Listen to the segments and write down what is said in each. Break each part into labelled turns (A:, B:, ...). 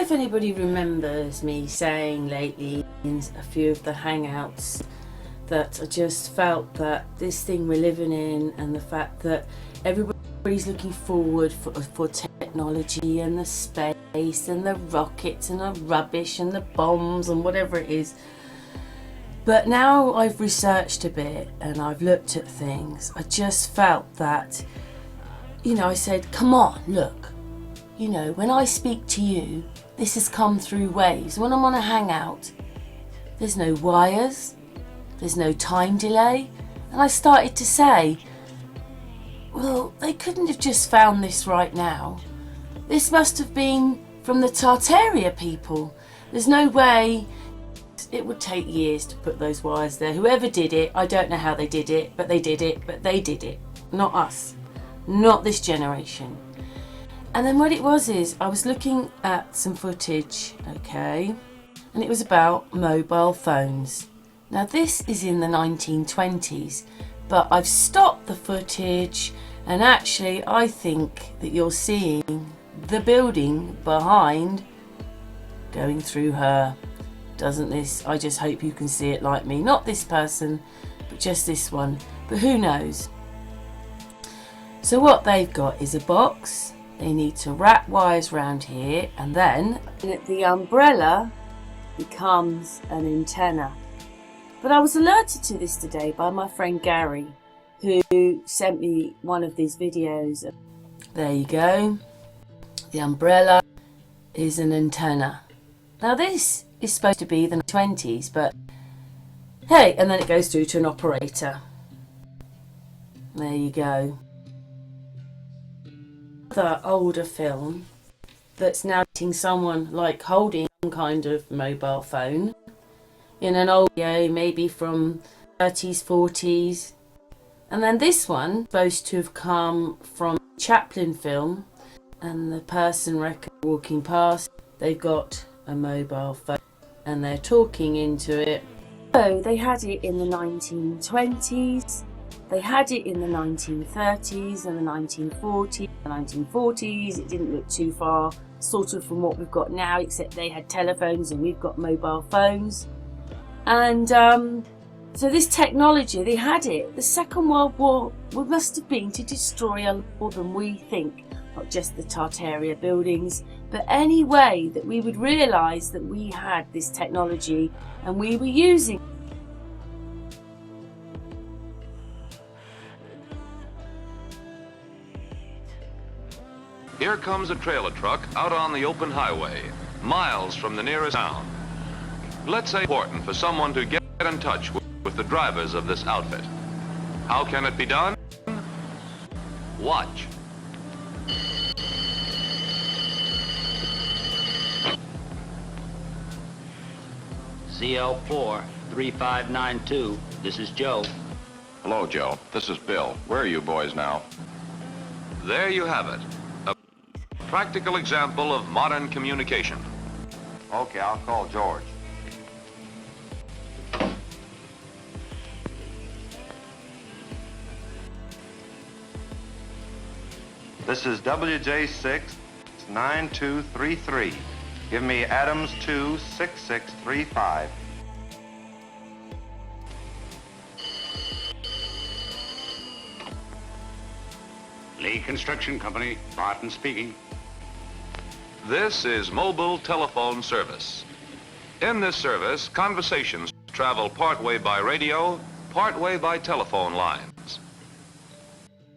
A: if anybody remembers me saying lately in a few of the hangouts that I just felt that this thing we're living in, and the fact that everybody's looking forward for technology and the space and the rockets and the rubbish and the bombs and whatever it is. But now I've researched a bit and I've looked at things, I just felt that, I said, come on, look, when I speak to you, this has come through waves. When I'm on a hangout, there's no wires, there's no time delay. And I started to say, well, they couldn't have just found this right now. This must have been from the Tartaria people. There's no way. It would take years to put those wires there. Whoever did it, I don't know how they did it, but they did it. Not us. Not this generation. And then what it was is, I was looking at some footage, okay, and it was about mobile phones. Now this is in the 1920s, but I've stopped the footage, and actually I think that you're seeing the building behind going through her. Doesn't this? I just hope you can see it like me. Not this person, but just this one. But who knows? So what they've got is a box. They need to wrap wires around here, and then the umbrella becomes an antenna. But I was alerted to this today by my friend Gary, who sent me one of these videos. There you go. The umbrella is an antenna. Now this is supposed to be the 20s, but hey, and then it goes through to an operator. There you go. The older film that's now getting someone like holding some kind of mobile phone in an old video, maybe from 30s, 40s. And then this one supposed to have come from a Chaplin film, and the person walking past, they've got a mobile phone and they're talking into it. So they had it in the 1920s, they had it in the 1930s and the 1940s. The 1940s, it didn't look too far sort of from what we've got now, except they had telephones and we've got mobile phones. And so this technology, they had it. The Second World War must have been to destroy a lot more than we think. Not just the Tartaria buildings, but any way that we would realise that we had this technology and we were using.
B: Here comes a trailer truck out on the open highway, miles from the nearest town. Let's say it's important for someone to get in touch with the drivers of this outfit. How can it be done? Watch.
C: CL4 3592. This is Joe.
D: Hello, Joe. This is Bill. Where are you boys now?
B: There you have it. A practical example of modern communication.
D: Okay, I'll call George. This is WJ6 9233. Give me Adams 26635.
E: Lee Construction Company, Barton speaking.
B: This is mobile telephone service. In this service, conversations travel partway by radio, partway by telephone lines.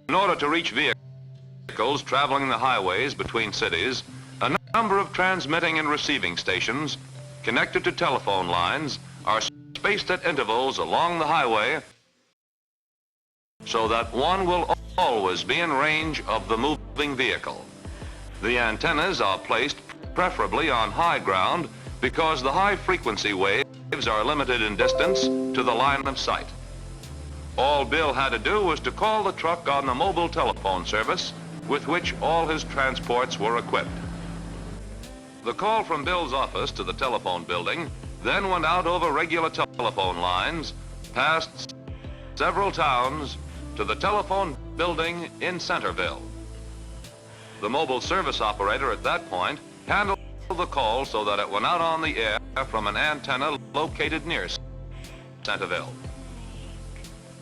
B: In order to reach vehicles traveling the highways between cities, a number of transmitting and receiving stations connected to telephone lines are spaced at intervals along the highway so that one will always be in range of the moving vehicle. The antennas are placed preferably on high ground because the high frequency waves are limited in distance to the line of sight. All Bill had to do was to call the truck on the mobile telephone service with which all his transports were equipped. The call from Bill's office to the telephone building then went out over regular telephone lines, past several towns, to the telephone building in Centerville. The mobile service operator at that point handled the call so that it went out on the air from an antenna located near Centerville.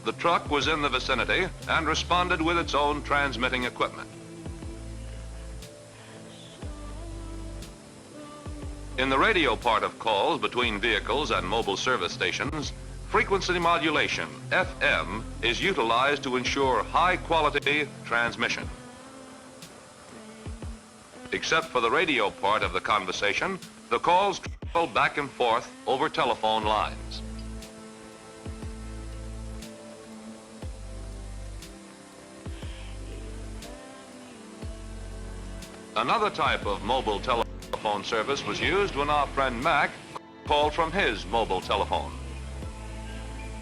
B: The truck was in the vicinity and responded with its own transmitting equipment. In the radio part of calls between vehicles and mobile service stations, frequency modulation, FM, is utilized to ensure high-quality transmission. Except for the radio part of the conversation, the calls travel back and forth over telephone lines. Another type of mobile telephone service was used when our friend Mac called from his mobile telephone.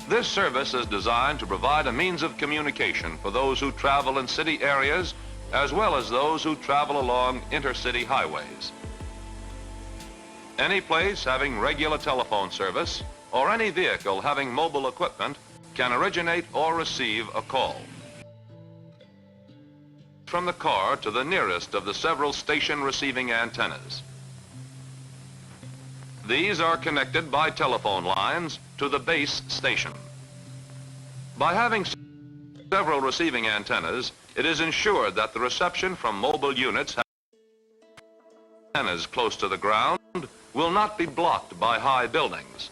B: This service is designed to provide a means of communication for those who travel in city areas as well as those who travel along intercity highways. Any place having regular telephone service or any vehicle having mobile equipment can originate or receive a call from the car to the nearest of the several station receiving antennas. These are connected by telephone lines to the base station. By having several receiving antennas, it is ensured that the reception from mobile units antennas close to the ground will not be blocked by high buildings.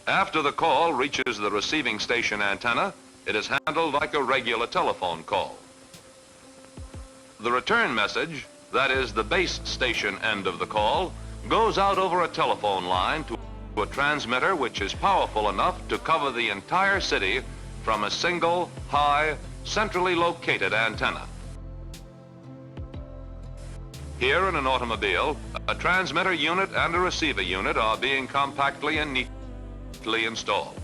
B: After the call reaches the receiving station antenna, it is handled like a regular telephone call. The return message, that is the base station end of the call, goes out over a telephone line to a transmitter which is powerful enough to cover the entire city from a single, high, centrally located antenna. Here in an automobile, a transmitter unit and a receiver unit are being compactly and neatly installed.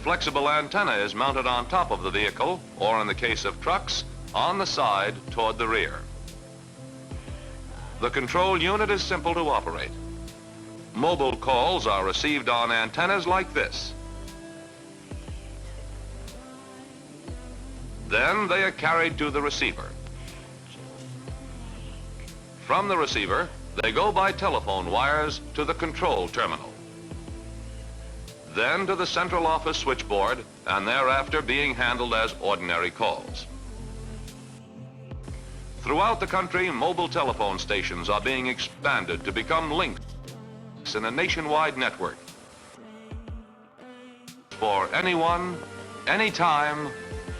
B: Flexible antenna is mounted on top of the vehicle, or in the case of trucks, on the side toward the rear. The control unit is simple to operate. Mobile calls are received on antennas like this. Then they are carried to the receiver. From the receiver, they go by telephone wires to the control terminal. Then to the central office switchboard, and thereafter being handled as ordinary calls. Throughout the country, mobile telephone stations are being expanded to become links in a nationwide network for anyone, anytime,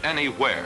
B: anywhere.